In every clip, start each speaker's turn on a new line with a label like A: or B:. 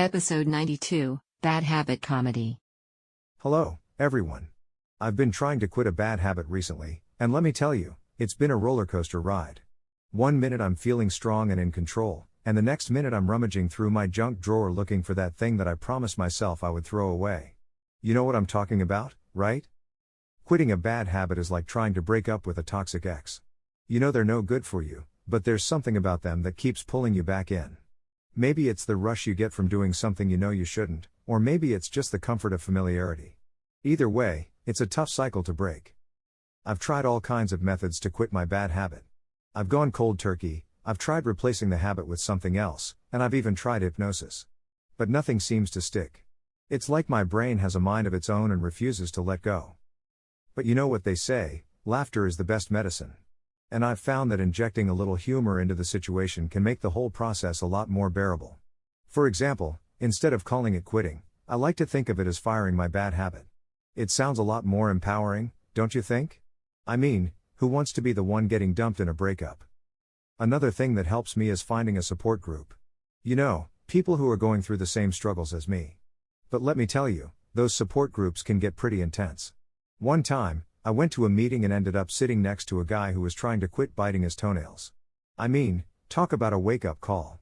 A: Episode 92, Bad Habit Comedy.
B: Hello, everyone. I've been trying to quit a bad habit recently, and let me tell you, it's been a roller coaster ride. One minute I'm feeling strong and in control, and the next minute I'm rummaging through my junk drawer looking for that thing that I promised myself I would throw away. You know what I'm talking about, right? Quitting a bad habit is like trying to break up with a toxic ex. You know they're no good for you, but there's something about them that keeps pulling you back in. Maybe it's the rush you get from doing something you know you shouldn't, or maybe it's just the comfort of familiarity. Either way, it's a tough cycle to break. I've tried all kinds of methods to quit my bad habit. I've gone cold turkey, I've tried replacing the habit with something else, and I've even tried hypnosis. But nothing seems to stick. It's like my brain has a mind of its own and refuses to let go. But you know what they say, laughter is the best medicine. And I've found that injecting a little humor into the situation can make the whole process a lot more bearable. For example, instead of calling it quitting, I like to think of it as firing my bad habit. It sounds a lot more empowering, don't you think? I mean, who wants to be the one getting dumped in a breakup? Another thing that helps me is finding a support group. You know, people who are going through the same struggles as me. But let me tell you, those support groups can get pretty intense. One time, I went to a meeting and ended up sitting next to a guy who was trying to quit biting his toenails. I mean, talk about a wake-up call.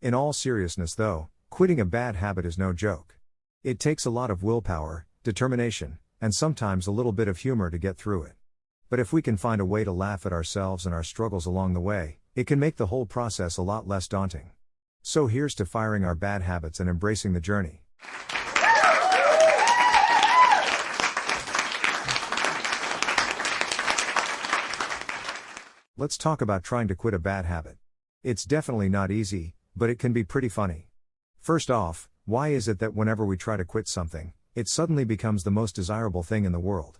B: In all seriousness though, quitting a bad habit is no joke. It takes a lot of willpower, determination, and sometimes a little bit of humor to get through it. But if we can find a way to laugh at ourselves and our struggles along the way, it can make the whole process a lot less daunting. So here's to firing our bad habits and embracing the journey. Let's talk about trying to quit a bad habit. It's definitely not easy, but it can be pretty funny. First off, why is it that whenever we try to quit something, it suddenly becomes the most desirable thing in the world?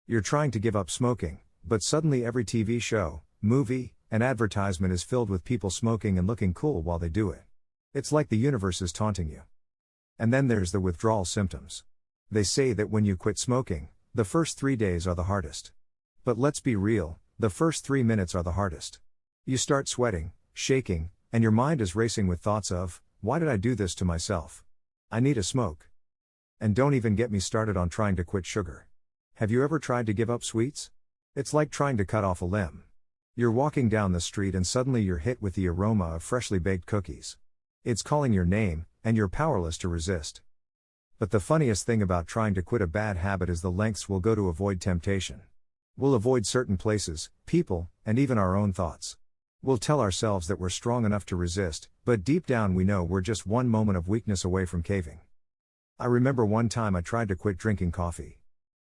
B: You're trying to give up smoking, but suddenly every TV show, movie, and advertisement is filled with people smoking and looking cool while they do it. It's like the universe is taunting you. And then there's the withdrawal symptoms. They say that when you quit smoking, the first 3 days are the hardest. But let's be real. The first 3 minutes are the hardest. You start sweating, shaking, and your mind is racing with thoughts of, why did I do this to myself? I need a smoke. And don't even get me started on trying to quit sugar. Have you ever tried to give up sweets? It's like trying to cut off a limb. You're walking down the street and suddenly you're hit with the aroma of freshly baked cookies. It's calling your name, and you're powerless to resist. But the funniest thing about trying to quit a bad habit is the lengths we'll go to avoid temptation. We'll avoid certain places, people, and even our own thoughts. We'll tell ourselves that we're strong enough to resist, but deep down we know we're just one moment of weakness away from caving. I remember one time I tried to quit drinking coffee.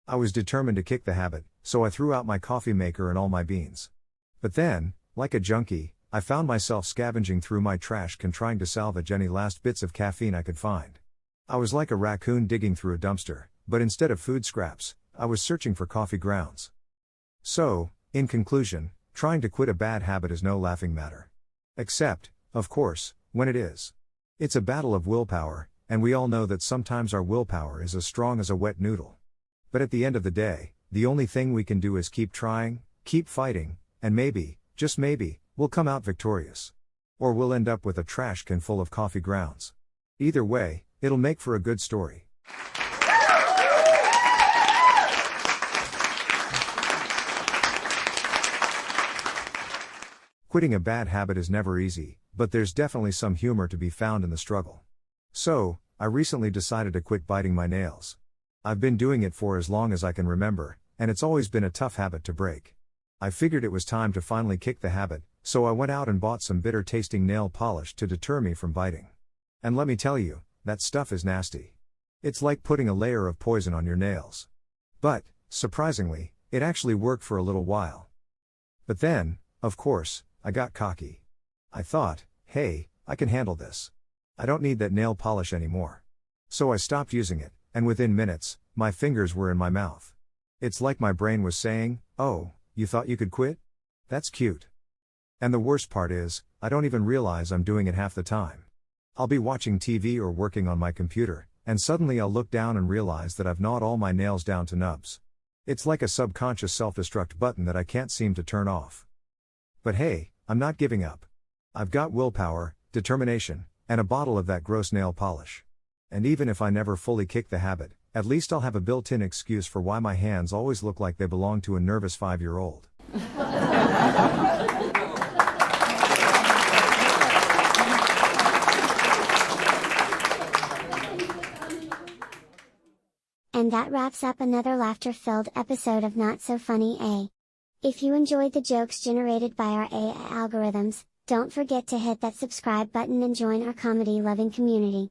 B: I was determined to kick the habit, so I threw out my coffee maker and all my beans. But then, like a junkie, I found myself scavenging through my trash can trying to salvage any last bits of caffeine I could find. I was like a raccoon digging through a dumpster, but instead of food scraps, I was searching for coffee grounds. So, in conclusion, trying to quit a bad habit is no laughing matter. Except, of course, when it is. It's a battle of willpower, and we all know that sometimes our willpower is as strong as a wet noodle. But at the end of the day, the only thing we can do is keep trying, keep fighting, and maybe, just maybe, we'll come out victorious. Or we'll end up with a trash can full of coffee grounds. Either way, it'll make for a good story. Quitting a bad habit is never easy, but there's definitely some humor to be found in the struggle. So, I recently decided to quit biting my nails. I've been doing it for as long as I can remember, and it's always been a tough habit to break. I figured it was time to finally kick the habit, so I went out and bought some bitter-tasting nail polish to deter me from biting. And let me tell you, that stuff is nasty. It's like putting a layer of poison on your nails. But, surprisingly, it actually worked for a little while. But then, of course, I got cocky. I thought, hey, I can handle this. I don't need that nail polish anymore. So I stopped using it, and within minutes, my fingers were in my mouth. It's like my brain was saying, oh, you thought you could quit? That's cute. And the worst part is, I don't even realize I'm doing it half the time. I'll be watching TV or working on my computer, and suddenly I'll look down and realize that I've gnawed all my nails down to nubs. It's like a subconscious self-destruct button that I can't seem to turn off. But hey, I'm not giving up. I've got willpower, determination, and a bottle of that gross nail polish. And even if I never fully kick the habit, at least I'll have a built-in excuse for why my hands always look like they belong to a nervous 5-year-old.
C: And that wraps up another laughter-filled episode of Not So Funny A. If you enjoyed the jokes generated by our AI algorithms, don't forget to hit that subscribe button and join our comedy-loving community.